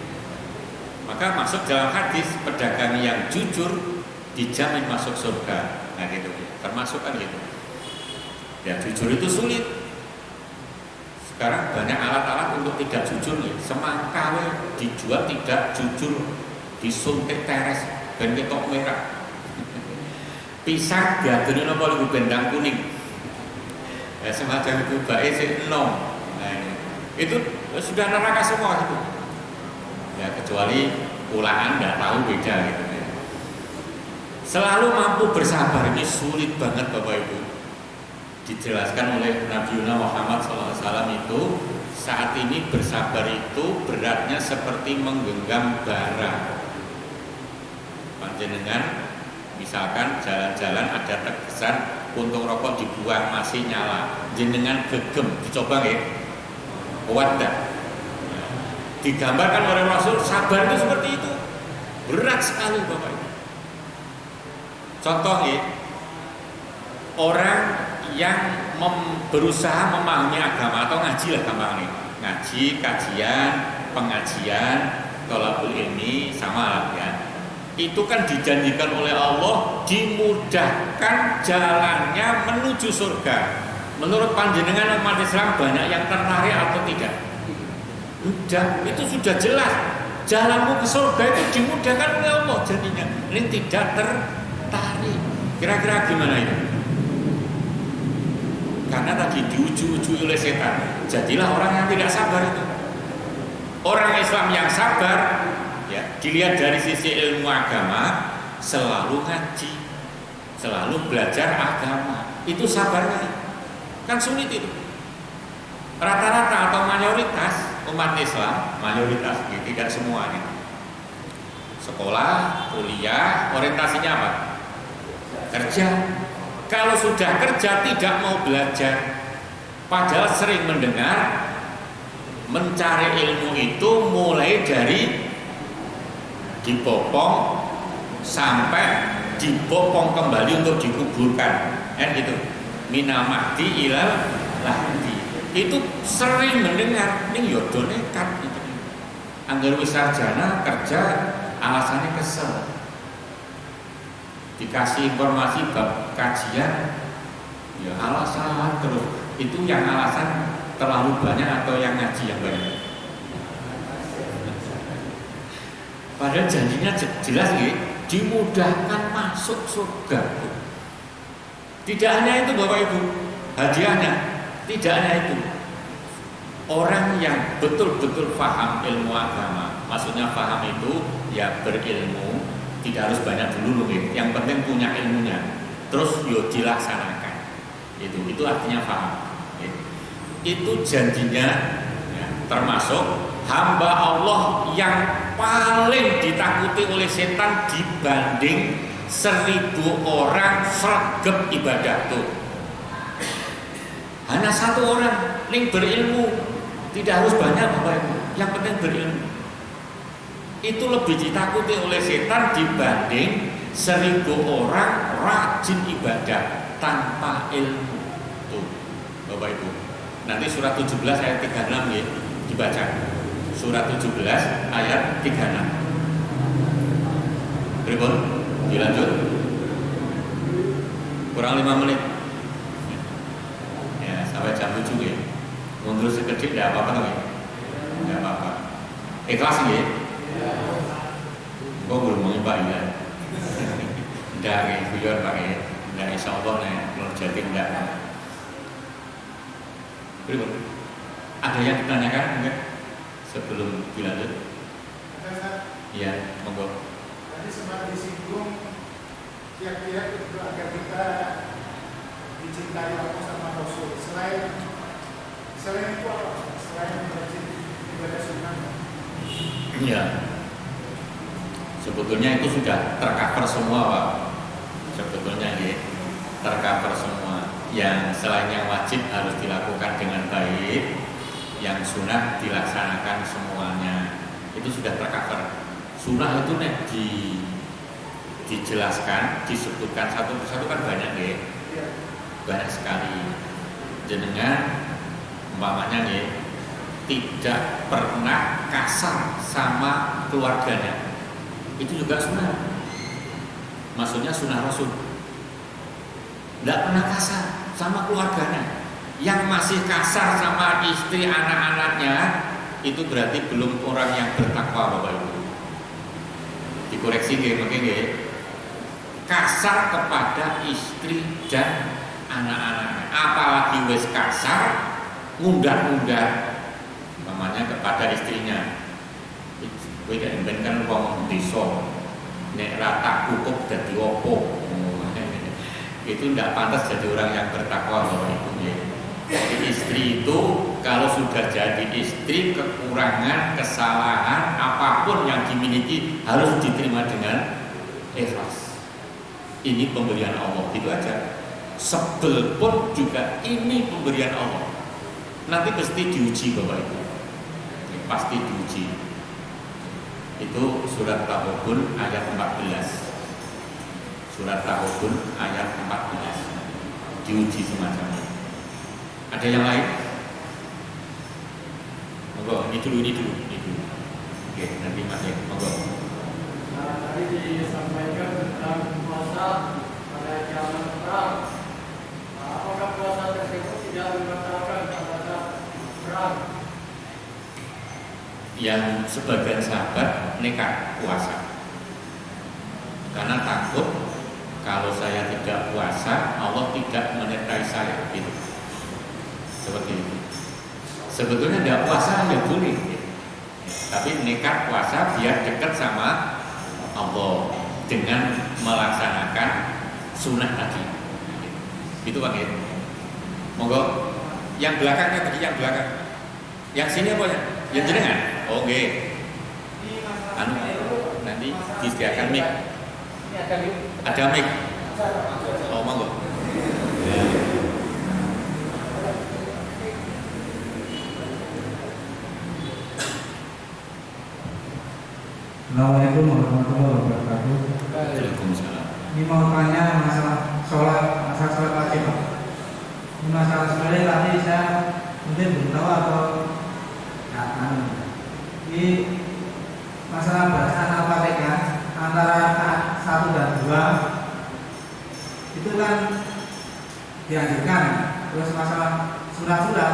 Maka masuk dalam hadis, pedagang yang jujur dijamin masuk surga. Nah gitu, termasuk kan gitu. Ya jujur itu sulit. Sekarang banyak alat-alat untuk tidak jujur nih. Semangka dijual tidak jujur, disuntik teres dan ketok merah. Pisang diadoni napa niku bendang kuning. Ya semacam itu bae sing enom. Nah, itu sudah neraka semua itu. Ya kecuali pulaan enggak tahu beda gitu ya. Selalu mampu bersabar ini sulit banget Bapak Ibu. Dijelaskan oleh Nabi Muhammad SAW itu saat ini bersabar itu beratnya seperti menggenggam bara. Panjenengan misalkan jalan-jalan ada terkesan puntung rokok dibuang masih nyala, jenengan gegem, dicoba ya, kuat dah. Digambarkan oleh Rasul sabar itu seperti itu, berat sekali Bapak Ibu. Contoh ya, orang yang berusaha memahami agama atau ngaji lah gampang nih, ngaji, kajian, pengajian, thalabul ilmi sama lah ya. Itu kan dijanjikan oleh Allah dimudahkan jalannya menuju surga. Menurut panjenengan umat Islam banyak yang tertarik atau tidak? Sudah, itu sudah jelas. Jalanmu ke surga itu dimudahkan oleh Allah jadinya. Ini tidak tertarik. Kira-kira gimana itu? Karena tadi diuju-uju oleh setan. Jadilah orang yang tidak sabar itu. Orang Islam yang sabar, ya, dilihat dari sisi ilmu agama, selalu ngaji, selalu belajar agama. Itu sabarnya. Kan sulit itu. Rata-rata atau mayoritas umat Islam, mayoritas, tidak semuanya. Sekolah, kuliah, orientasinya apa? Kerja. Kalau sudah kerja tidak mau belajar, padahal sering mendengar mencari ilmu itu mulai dari dibopong sampai dibopong kembali untuk dikuburkan, kan gitu. Mina mahdi ilal lahdi. Itu sering mendengar, ini yodo nekat gitu. Angger wis sarjana kerja alasannya kesel. Dikasih informasi bab kajian, ya alasan terus. Itu yang alasan terlalu banyak atau yang ngaji yang banyak? Padahal janjinya jelas gitu, dimudahkan masuk surga. Tidak hanya itu Bapak Ibu, hadiahnya tidak hanya itu. Orang yang betul-betul paham ilmu agama, maksudnya paham itu ya berilmu, tidak harus banyak dulu loh, yang penting punya ilmunya, terus yo dilaksanakan. Itu artinya paham. Itu janjinya ya, termasuk hamba Allah yang paling ditakuti oleh setan dibanding 1000 orang sregep ibadah tuh. Hanya satu orang yang berilmu, tidak harus banyak Bapak Ibu, yang penting berilmu. Itu lebih ditakuti oleh setan dibanding 1000 orang rajin ibadah tanpa ilmu. Tuh Bapak Ibu, nanti surat 17 ayat 36 ya, dibaca. Surat 17 ayat 36. Berikut dilanjut. Kurang 5 menit ya, sampai jam 7 ya. Mundur sekedip tidak apa-apa ya? Tidak apa-apa. Ikhlas ya? Kok belum mengimbang ya? Tidak ya, buyur Pak ya. Tidak, insya Allah nih, Nur Jati tidak. Berikut. Ada yang ditanyakan enggak sebelum dilanjut? Iya, monggo. Tadi sempat disinggung kiat-kiat itu agar kita dicintai Allah sama Rasul. Selain itu apa? Selain rajin ibadah sunnah. Iya. Sebetulnya itu sudah tercover semua Pak. Sebetulnya ya, tercover semua. Yang selain yang wajib harus dilakukan dengan baik, yang sunnah dilaksanakan semuanya. Itu sudah tercover. Sunnah itu nih dijelaskan, disebutkan satu persatu kan banyak ya, banyak sekali. Jenengan umpamanya ya, tidak pernah kasar sama keluarganya, itu juga sunnah. Maksudnya sunnah Rasul. Tidak pernah kasar sama keluarganya. Yang masih kasar sama istri anak-anaknya, itu berarti belum orang yang bertakwa Bapak Ibu. Dikoreksi nggih mungkin nggih. Kasar kepada istri dan anak-anaknya, apalagi wis kasar ngundang-undang namanya kepada istrinya. Kowe kan kan wong desa nek rata cukup dadi opo. Itu tidak pantas jadi orang yang bertakwa Bapak Ibu ya. Jadi istri itu kalau sudah jadi istri, kekurangan, kesalahan apapun yang dimiliki harus diterima dengan ikhlas. Ini pemberian Allah, gitu aja. Sebel pun juga ini pemberian Allah. Nanti pasti diuji Bapak Ibu, pasti diuji. Itu surat Taghabun ayat 14. Surat Taghabun ayat 14. Diuji semacam ini. Ada yang lain? Monggo, ini dulu. Oke, nanti Mas ya, monggo. Tadi disampaikan tentang puasa pada zaman perang. Apakah puasa tersebut tidak membatalkan pada perang? Yang sebagian sahabat nekat puasa karena takut kalau saya tidak puasa Allah tidak menyertai saya gitu. Seperti itu. Sebetulnya tidak puasa ya boleh, tapi nekat puasa biar dekat sama Allah. dengan melaksanakan sunnah tadi. Itu Pak ya. Monggo. Yang belakangnya tadi, yang belakang. Yang sini apa ya? Yang jenengan? Oke. Anu, nanti disediakan mic. Ada mic. Oh, monggo. Ya. Assalamualaikum warahmatullahi wabarakatuh. Waalaikumsalam. Ini mau tanya masalah sholat wajib. Ini masalah sebenarnya tadi saya mungkin belum tahu atau nggak. Ini masalah bacaan Al-Fatihah antara rakaat 1 dan 2 itu kan dianjurkan. Terus masalah surat-surat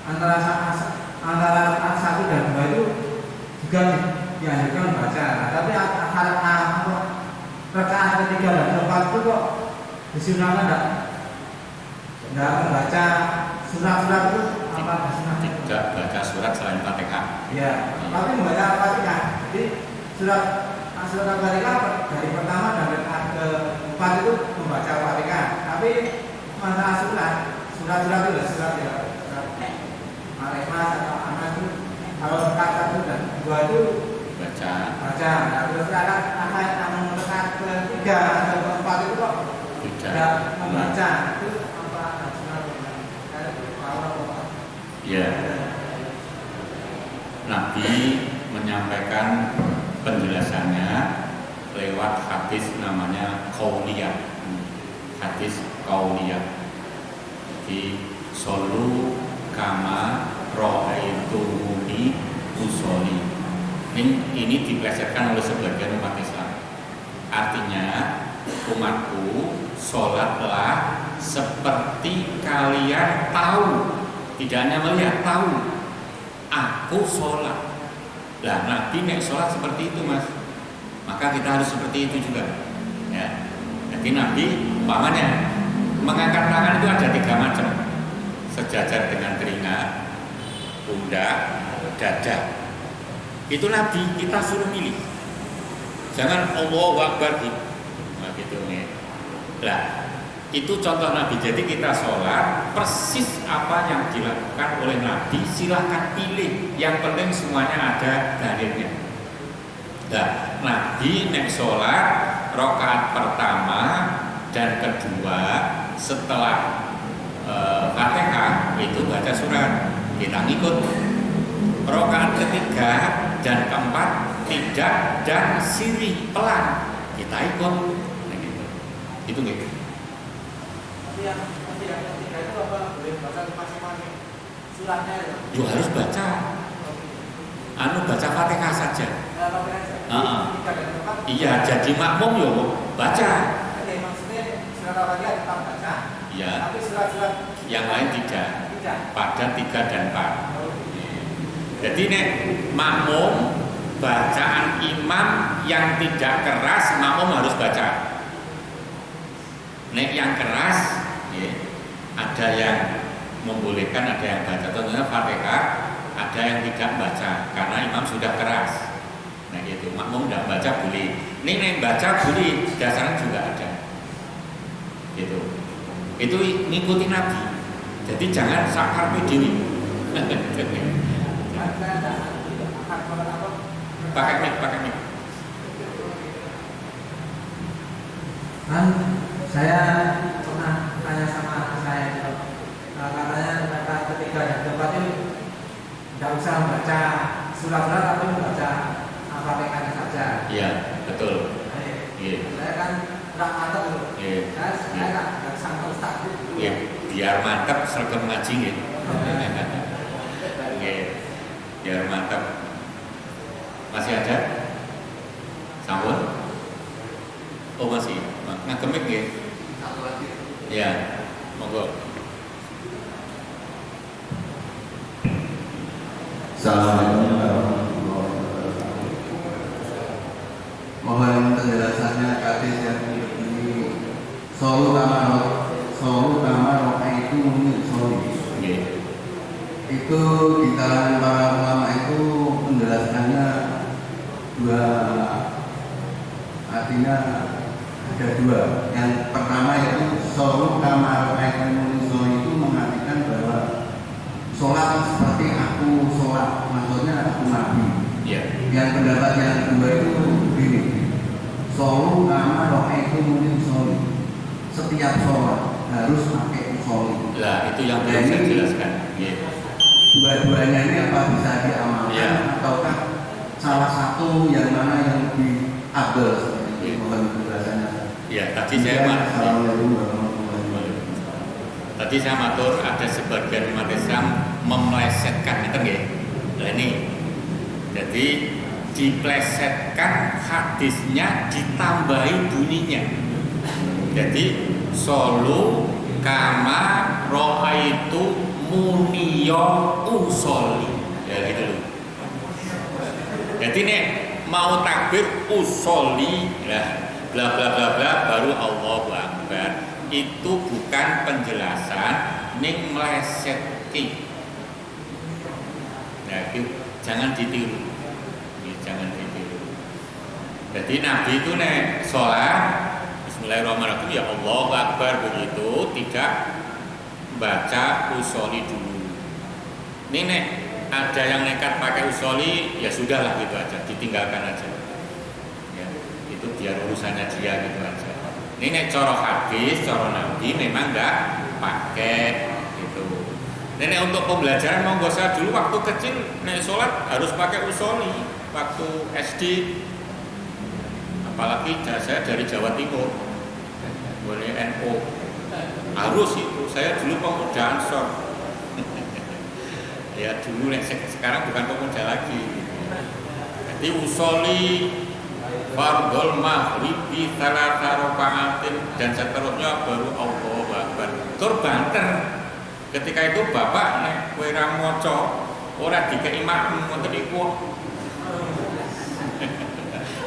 antara rakaat 1 dan 2 itu juga dianjurkan membaca. Nah, tapi rakaat ketiga dan keempat itu kok disunahkan enggak membaca surat-surat itu apa sunnah? Tidak baca surat selain Fatihah. Iya, tapi membaca Al-Fatihah. Jadi surat Al-Fatihah dari pertama dan rakaat keempat itu membaca Al-Fatihah. Tapi masalah surat-surat itu surat ya. Al-Ikhlas atau Anas itu kalau rakaat 1 dan 2 itu baca. Nah, terus rakaat ketiga atau keempat itu kok tidak membaca. Itu apa? Ya. Nabi menyampaikan penjelasannya lewat hadis namanya qauliyah. Hadis qauliyah. Di solu kama ra'aitumuni usolli. Ini diplesetkan oleh sebagian umat Islam. Artinya umatku sholatlah seperti kalian tahu. Tidak hanya melihat, tahu aku sholat. Lah Nabi nek sholat seperti itu mas, maka kita harus seperti itu juga ya. Jadi Nabi umpamanya mengangkat tangan itu ada 3 macam, sejajar dengan telinga, pundak, dada. Itu Nabi, kita suruh milih. Jangan Allahu Akbar gitu. Nah gitu nih. Lah, itu contoh Nabi. Jadi kita sholat persis apa yang dilakukan oleh Nabi. Silahkan pilih. Yang penting semuanya ada dalilnya. Nah, Nabi nek sholat rakaat pertama dan kedua setelah Fatihah itu baca surat. Kita ngikut. Rakaat ketiga dan keempat tidak dan sirih pelan kita ikut. Nah, gitu. Itu gitu. Tapi yang ketiga itu apa boleh baca masing-masing suratnya ya? Yo harus baca. Baca Fatihah saja. Iya, jadi makmum yo baca. Jadi maksudnya surat Al-Fatihah tetap baca. Iya. Tapi surat-surat yang lain tidak. Pada 3 dan 4. Jadi nek makmum bacaan imam yang tidak keras makmum harus baca. Nek yang keras ya, ada yang membolehkan, ada yang baca. Contohnya Fatihah, ada yang tidak baca karena imam sudah keras. Nah gitu, makmum tidak baca boleh. Ini nek baca boleh, dasarnya juga ada. Gitu. Itu ngikuti Nabi. Jadi jangan sakar dewi. Pakai mic. Kan saya pernah tanya sama saya, katanya rakaat ketiga dan keempat itu tidak usah membaca surat-surat tapi membaca Al-Fatihah saja. Iya, betul. Iya. Saya kan nggak mantap loh. Iya. Saya nggak sama ustaz. Iya, biar mantap seragam ngaji gitu. Iya, biar mantap. Masih ada? Sampun? Oh masih. Ngakemik ya? Satu lagi. Ya, monggo. Assalamualaikum warahmatullahi wabarakatuh. Mohon penjelasannya hadis yang ini. Solu kamar itu soli. Itu di kalangan para ulama itu penjelasannya dua artinya ada dua. Yang pertama itu solu kamar aimunizol itu mengartikan bahwa sholat seperti aku sholat, maksudnya aku nabi. Yang pendapat yang kedua itu begini, solu kamar aimunizol, setiap sholat harus pakai usoli. Lah itu yang belum saya jelaskan. Dua-duanya ini apa bisa diamalkan ataukah salah satu yang mana yang lebih abdul? Mohon penjelasannya. Ya, tadi saya matur ada sebagian umat Islam memelesetkan itu nggih. Nah ini. Jadi diplesetkan hadisnya ditambahi bunyinya. Jadi solu kama ro'aitu muniyo usoli. Ya gitu loh. Jadi nek mau takbir usoli lah bla bla bla bla baru Allahu Akbar. Itu bukan penjelasan ning melesetki. Nah, itu jangan ditiru. Jangan ditiru. Jadi Nabi itu nek sholat Bismillahirrahmanirrahim ya Allahu Akbar begitu, tidak baca usoli dulu. Ini nek ada yang nekat pakai usoli ya sudahlah gitu aja, ditinggalkan aja. Ya, itu biar urusannya dia gitu aja. Ini nek coro hadis, coro Nabi memang enggak pakai gitu. Ini untuk pembelajaran monggo saya dulu waktu kecil nek sholat harus pakai usoli waktu SD. Apalagi saya dari Jawa Timur, boleh NU harus itu. Saya dulu pemuda Ansor. Ya dulu sekarang bukan pemuda lagi. Jadi usoli fardhul maghribi salasa rakaatin dan seterusnya baru Allahu Akbar. Tur banter. Ketika itu bapak nek kowe ra maca ora dikeki makmum ngoten iku.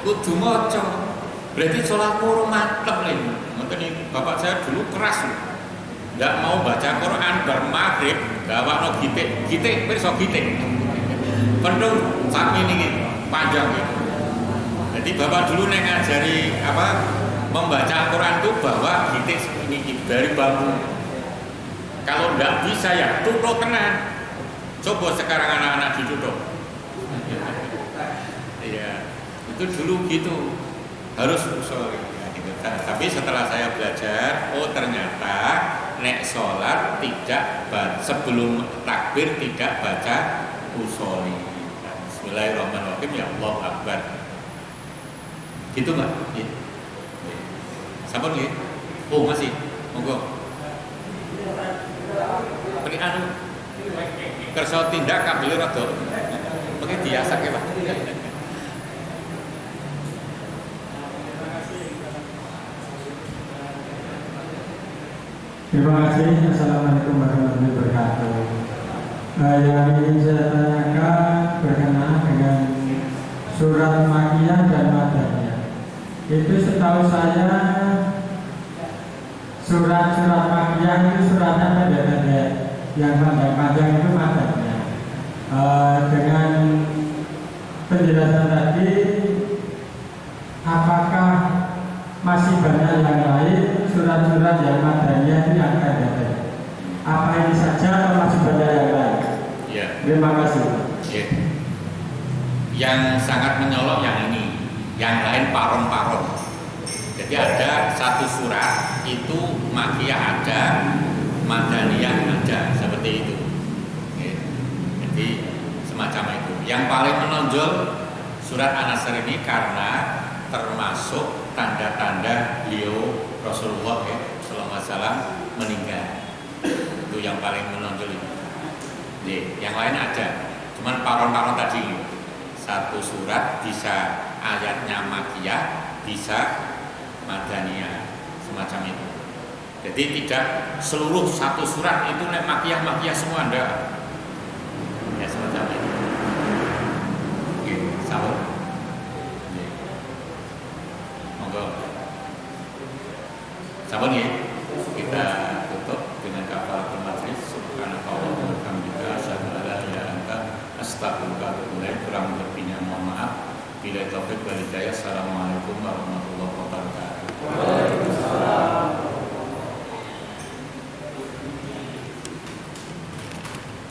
Kudu maca. Berarti sholat Quran mantep nih. Ngoten iki bapak saya dulu keras loh. Enggak mau baca Quran bermaghrib, gawakno gitik pirsa gitik. Pendung sak ini panjang gitu. Jadi bapak dulu nek ngajari membaca Quran itu bawa gitik ini dari bambu. Kalau enggak bisa ya tutuk tenan. Coba sekarang anak-anak ditutuk. Iya, itu dulu gitu. Harus usul gitu. Tapi setelah saya belajar, oh ternyata nek sholat tidak sebelum takbir tidak baca usoli. Bismillahirrahmanirrahim ya Allah Akbar. Gitu Mbak? Ya. Sabar nggih? Oh masih, monggo. Pakai anu kersa tindak kabel rada pakai diasake Pak. Terima kasih. Assalamualaikum warahmatullahi wabarakatuh. Yang ingin saya tanyakan berkenaan dengan surat Makkiyah dan Madaniyah. Itu setahu saya surat-surat Makkiyah itu suratnya pendek-pendek, yang panjang-panjang itu Madaniyah. Dengan penjelasan tadi, apakah masih banyak yang lain surat-surat yang Madaniyah itu yang pendek? Apa ini saja atau masih banyak yang lain? Ya. Terima kasih. Ya. Yang sangat menyolok yang ini, yang lain paron-paron. Jadi ada satu surat itu Makkiyah ada, Madaniyah ada, seperti itu. Ya. Jadi semacam itu. Yang paling menonjol surat An-Nasr ini karena termasuk tanda-tanda beliau Rasulullah sallallahu alaihi wasallam meninggal. Itu yang paling menonjol itu. Yang lain ada, cuman paron-paron tadi. Satu surat bisa ayatnya Makkiyah, bisa Madaniyah, semacam itu. Jadi tidak seluruh satu surat itu nek Makkiyah semua enggak. Ya semacam itu. Oke, sabar. Monggo. Sabar ya. Kita tutup dengan kafaratul majlis. Subhanallah wa bihamdika asyhadu an la ilaha illa anta astaghfiruka wa atubu ilaik. Kurang lebihnya mohon maaf. Bila taufik wal hidayah. Assalamualaikum